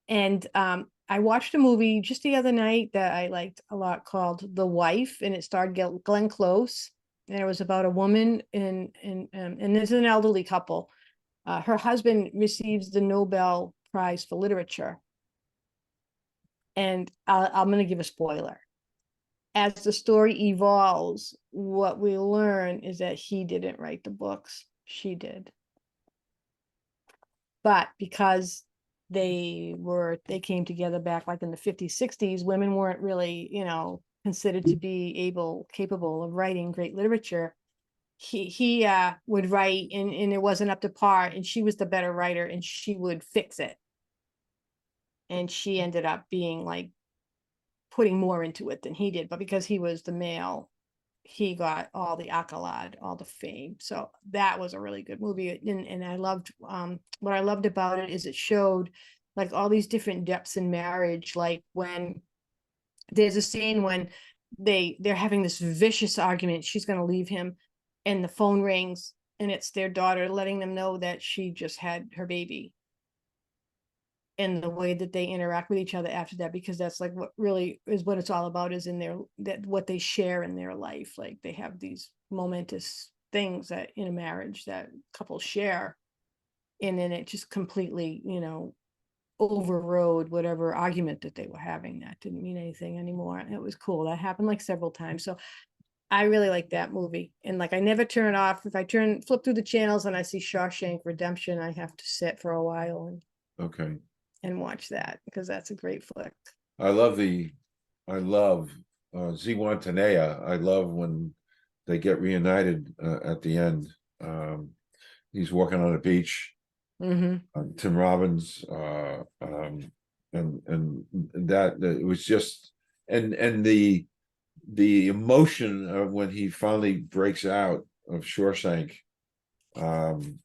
And I watched a movie just the other night that I liked a lot called The Wife, and it starred Glenn Close. And it was about a woman and this is an elderly couple. Her husband receives the Nobel Prize for Literature. And I'm going to give a spoiler. As the story evolves, what we learn is that he didn't write the books, she did. But because they came together back like in the 50s, 60s, women weren't really, considered to be capable of writing great literature. He would write and it wasn't up to par, and she was the better writer and she would fix it. And she ended up being like putting more into it than he did, but because he was the male, he got all the accolade, all the fame. So that was a really good movie. And I loved, what I loved about it is it showed like all these different depths in marriage. Like when there's a scene when they're having this vicious argument, she's going to leave him, and the phone rings, and it's their daughter letting them know that she just had her baby, and the way that they interact with each other after that, because that's like what really is what it's all about, is in their, that what they share in their life. Like they have these momentous things that in a marriage that couples share, and then it just completely, overrode whatever argument that they were having that didn't mean anything anymore. It was cool. That happened like several times. So I really like that movie. And like I never turn off. If I flip through the channels and I see Shawshank Redemption, I have to sit for a while Okay. and watch that, because that's a great flick. I love Ziwantanea. I love when they get reunited at the end. He's walking on a beach. Tim Robbins, and that it was just, and the emotion of when he finally breaks out of Shawshank, the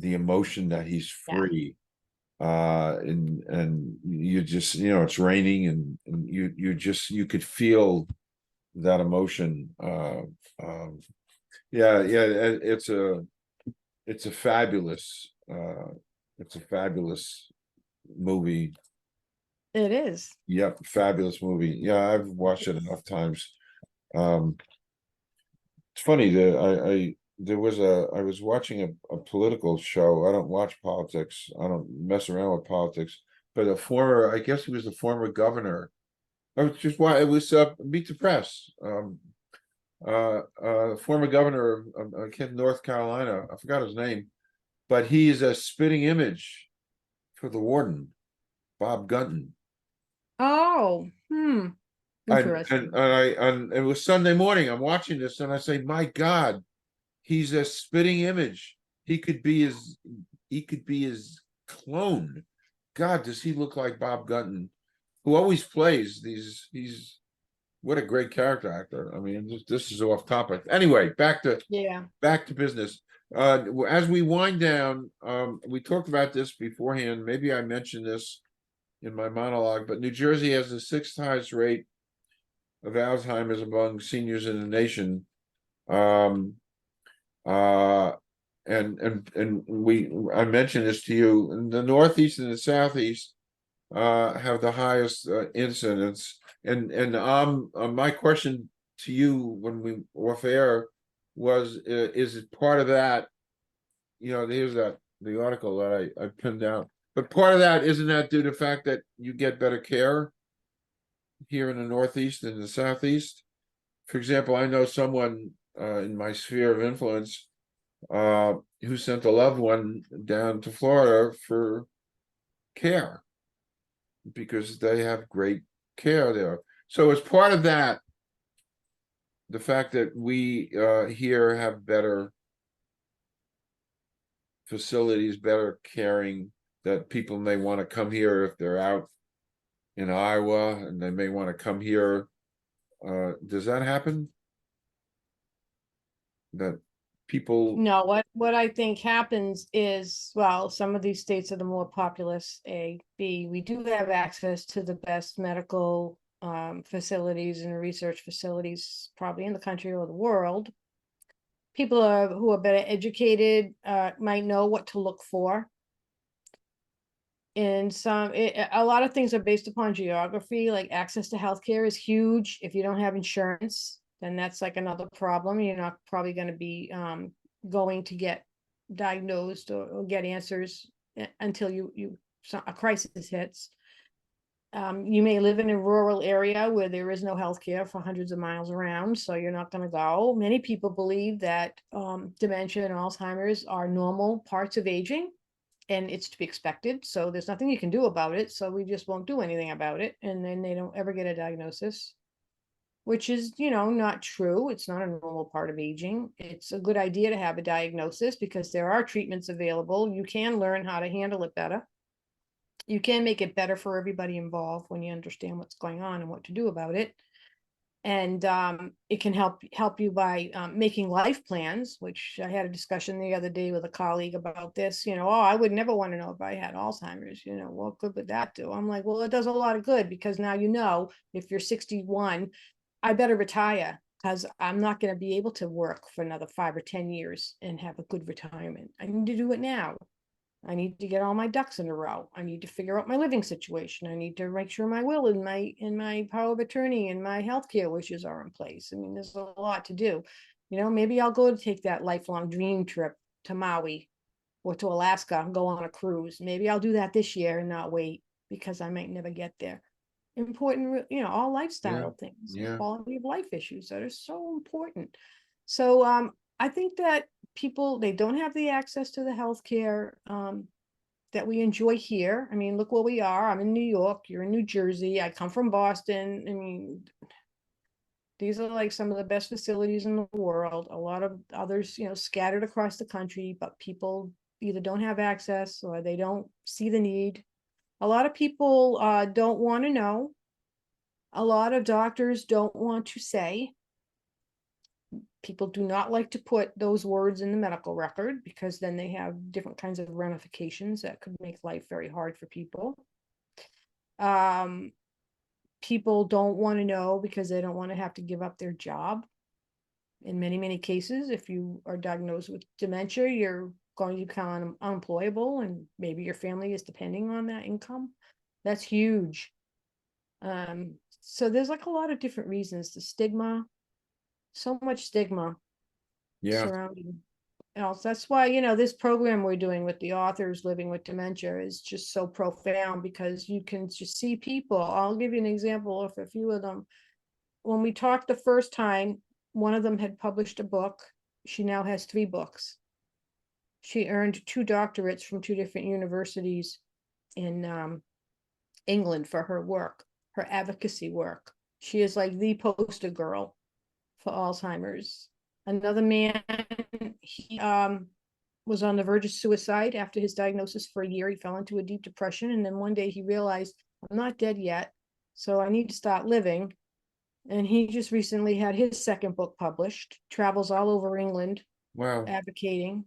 emotion that he's free, and you just, it's raining, and you could feel that emotion. Yeah, it's a fabulous movie. It is. Yep, fabulous movie. Yeah, I've watched it enough times. It's funny that I was watching a political show. I don't watch politics. I don't mess around with politics. But I guess he was the former governor. I was just why it was Meet the Press. Former governor of North Carolina. I forgot his name, but he is a spitting image for the warden, Bob Gunton. Oh, interesting. And it was Sunday morning. I'm watching this and I say, my God, he's a spitting image. He could be his clone. God, does he look like Bob Gunton, who always plays these? What a great character actor. I mean, this is off topic. Anyway, back to business. As we wind down, we talked about this beforehand. Maybe I mentioned this in my monologue, but New Jersey has the sixth highest rate of Alzheimer's among seniors in the nation. I mentioned this to you. In the Northeast and the Southeast have the highest incidence. And my question to you when we off air was, is it part of that? Here's the article that I pinned out. But part of that, isn't that due to the fact that you get better care here in the Northeast and the Southeast? For example, I know someone in my sphere of influence who sent a loved one down to Florida for care because they have great care there. So as part of that, the fact that we here have better facilities, better caring, that people may want to come here if they're out in Iowa and they may want to come here. Does that happen? That people... No, what I think happens is, well, some of these states are the more populous, A. B, we do have access to the best medical facilities and research facilities probably in the country or the world. People who are better educated might know what to look for. And a lot of things are based upon geography, like access to healthcare is huge. If you don't have insurance, then that's like another problem. You're not probably going to be going to get diagnosed or get answers until a crisis hits. You may live in a rural area where there is no healthcare for hundreds of miles around, so you're not going to go. Many people believe that dementia and Alzheimer's are normal parts of aging, and it's to be expected. So there's nothing you can do about it. So we just won't do anything about it. And then they don't ever get a diagnosis, which is, not true. It's not a normal part of aging. It's a good idea to have a diagnosis because there are treatments available. You can learn how to handle it better. You can make it better for everybody involved when you understand what's going on and what to do about it. And it can help you by making life plans, which I had a discussion the other day with a colleague about this. Oh, I would never want to know if I had Alzheimer's. What good would that do? I'm like, well, it does a lot of good, because now if you're 61, I better retire, because I'm not going to be able to work for another 5 or 10 years and have a good retirement. I need to do it now. I need to get all my ducks in a row. I need to figure out my living situation. I need to make sure my will and my power of attorney and my healthcare wishes are in place. I mean, there's a lot to do. Maybe I'll go to take that lifelong dream trip to Maui or to Alaska and go on a cruise. Maybe I'll do that this year and not wait, because I might never get there. Important, all Yeah. lifestyle things, Yeah. quality of life issues that are so important. So I think that people, they don't have the access to the healthcare that we enjoy here. I mean, look where we are. I'm in New York, you're in New Jersey. I come from Boston. I mean, these are like some of the best facilities in the world. A lot of others, scattered across the country, but people either don't have access or they don't see the need. A lot of people don't want to know. A lot of doctors don't want to say. People do not like to put those words in the medical record, because then they have different kinds of ramifications that could make life very hard for people. People don't want to know because they don't want to have to give up their job. In many, many cases, if you are diagnosed with dementia, you're going to become unemployable, and maybe your family is depending on that income. That's huge. So there's like a lot of different reasons. The stigma, so much stigma Yeah. surrounding else. That's why, this program we're doing with the authors living with dementia is just so profound, because you can just see people. I'll give you an example of a few of them. When we talked the first time, one of them had published a book. She now has 3 books. She earned 2 doctorates from 2 different universities in England for her work, her advocacy work. She is like the poster girl for Alzheimer's. Another man, he was on the verge of suicide after his diagnosis. For a year, he fell into a deep depression, and then one day he realized, I'm not dead yet, so I need to start living. And he just recently had his 2nd book published, travels all over England Wow. advocating.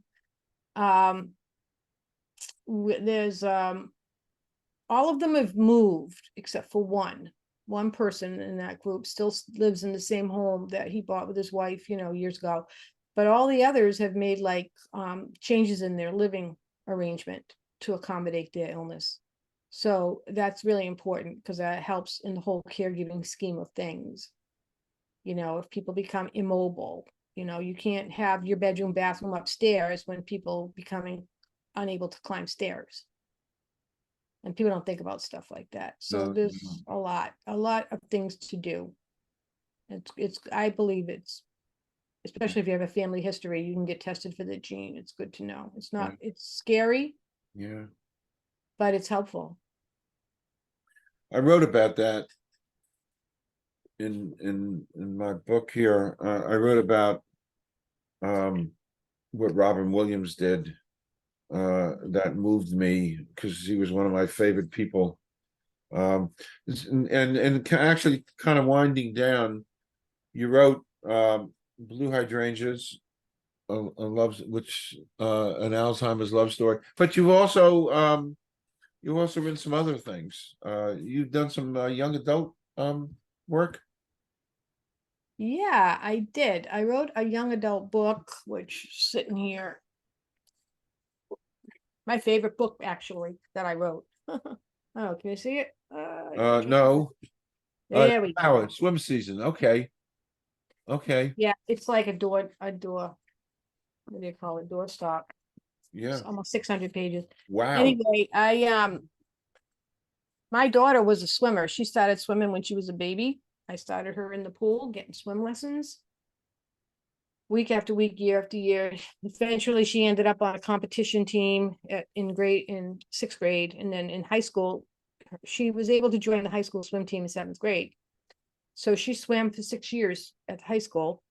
There's all of them have moved except for one person in that group still lives in the same home that he bought with his wife, years ago. But all the others have made like changes in their living arrangement to accommodate their illness. So that's really important, because that helps in the whole caregiving scheme of things. If people become immobile, you can't have your bedroom, bathroom upstairs when people becoming unable to climb stairs. And people don't think about stuff like that. So No, there's a lot of things to do. I believe it's, especially if you have a family history, you can get tested for the gene. It's good to know. It's not, it's scary, yeah. but it's helpful. I wrote about that in my book here. I wrote about what Robin Williams did. That moved me because he was one of my favorite people. And actually kind of winding down, you wrote Blue Hydrangeas, a love, which an Alzheimer's love story. But you've also written some other things. You've done some young adult work. Yeah, I did. I wrote a young adult book, which is sitting here. My favorite book, actually, that I wrote. Oh, can you see it? No. There we go. Swim season. Okay. Okay. Yeah, it's like a door, what do you call it? Doorstop. Yeah. It's almost 600 pages. Wow. Anyway, my daughter was a swimmer. She started swimming when she was a baby. I started her in the pool, getting swim lessons. Week after week, year after year. Eventually, she ended up on a competition team in 6th grade. And then in high school, she was able to join the high school swim team in 7th grade. So she swam for 6 years at high school.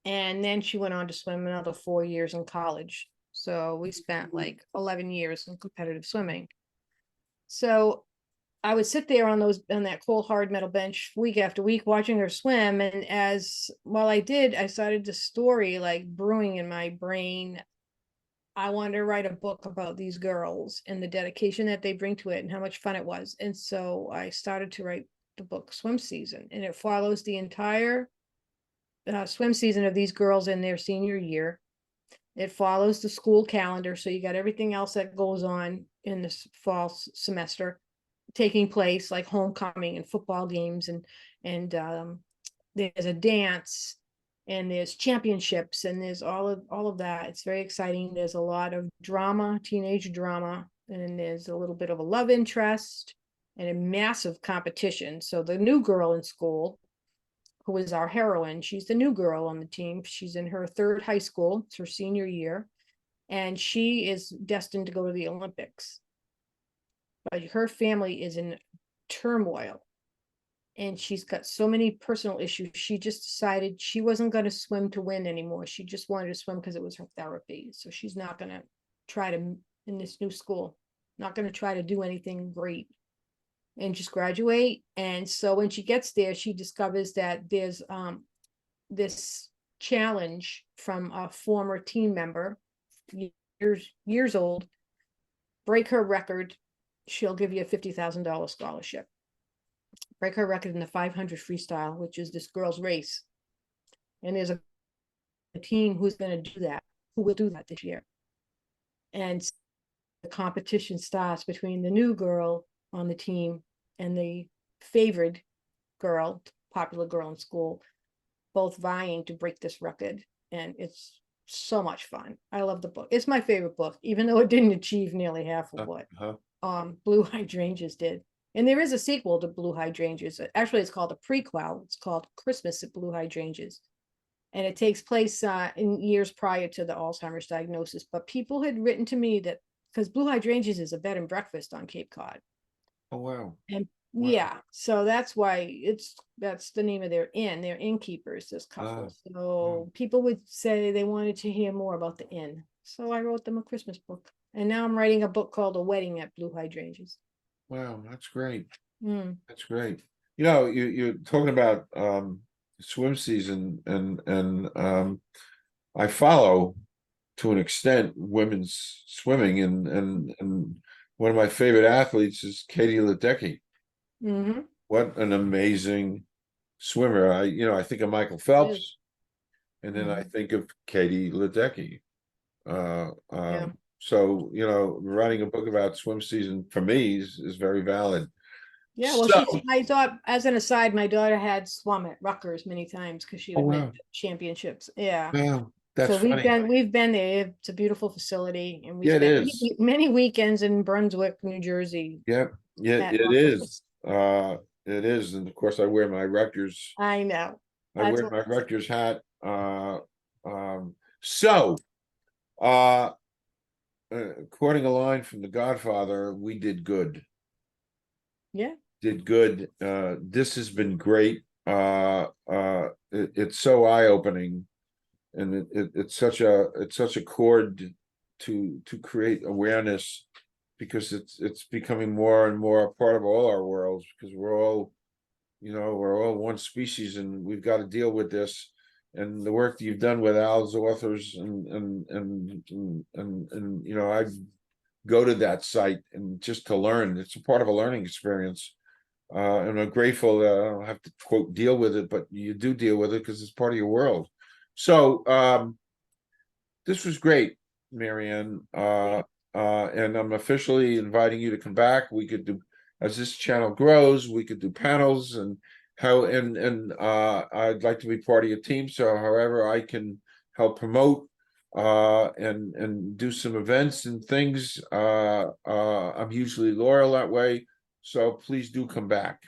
And then she went on to swim another 4 years in college. So we spent like 11 years in competitive swimming. So I would sit there on that cold hard metal bench week after week watching her swim. And while I did, I started the story like brewing in my brain. I wanted to write a book about these girls and the dedication that they bring to it and how much fun it was. And so I started to write the book Swim Season, and it follows the entire swim season of these girls in their senior year. It follows the school calendar. So you got everything else that goes on in this fall semester taking place, like homecoming and football games, and there's a dance, and there's championships, and there's all of that. It's very exciting. There's a lot of drama, teenage drama, and there's a little bit of a love interest and a massive competition. So the new girl in school, who is our heroine, she's the new girl on the team. She's in her third high school. It's her senior year, and she is destined to go to the Olympics. But her family is in turmoil, and she's got so many personal issues. She just decided she wasn't going to swim to win anymore. She just wanted to swim because it was her therapy. So she's not going to try to, in this new school, not going to try to do anything great and just graduate. And so when she gets there, she discovers that there's this challenge from a former team member, years old. Break her record, she'll give you a $50,000 scholarship. Break her record in the 500 freestyle, which is this girl's race. And there's a team who's going to do that, who will do that this year. And the competition starts between the new girl on the team and the favored girl, popular girl in school, both vying to break this record. And it's so much fun. I love the book. It's my favorite book, even though it didn't achieve nearly half of what Blue Hydrangeas did. And there is a sequel to Blue Hydrangeas. Actually, it's called a prequel. It's called Christmas at Blue Hydrangeas. And it takes place in years prior to the Alzheimer's diagnosis. But people had written to me that, because Blue Hydrangeas is a bed and breakfast on Cape Cod. Oh, wow. And Wow. yeah, so that's why that's the name of their inn. They're innkeepers, this couple. So people would say they wanted to hear more about the inn. So I wrote them a Christmas book. And now I'm writing a book called A Wedding at Blue Hydrangeas. Wow, that's great. Mm. That's great. You know, you're talking about swim season, and I follow to an extent women's swimming, and one of my favorite athletes is Katie Ledecky. Mm-hmm. What an amazing swimmer. I think of Michael Phelps, and then I think of Katie Ledecky. Yeah. So, writing a book about swim season for me is very valid. Yeah, well, So, I thought, as an aside, my daughter had swum at Rutgers many times because she oh, would wow. make championships. Yeah. Wow, that's So funny. we've been there. It's a beautiful facility, and we Yeah, it spent is. many weekends in Brunswick, New Jersey. Yep. Yeah, At it Rutgers. is. It is. And of course I wear my Rutgers. I know. I That's wear what my Rutgers hat. So uh quoting a line from The Godfather, we did good. yeah. Did good. This has been great. It's so eye-opening, and it's such a chord to create awareness, because it's becoming more and more a part of all our worlds, because we're all one species, and we've got to deal with this. And the work that you've done with alzauthors, and I go to that site and just to learn. It's a part of a learning experience. And I'm grateful that I don't have to quote deal with it, but you do deal with it because it's part of your world. So this was great, Marianne. And I'm officially inviting you to come back. We could do, as this channel grows, we could do panels, and I'd like to be part of your team. So however I can help promote and do some events and things, I'm hugely loyal that way. So please do come back.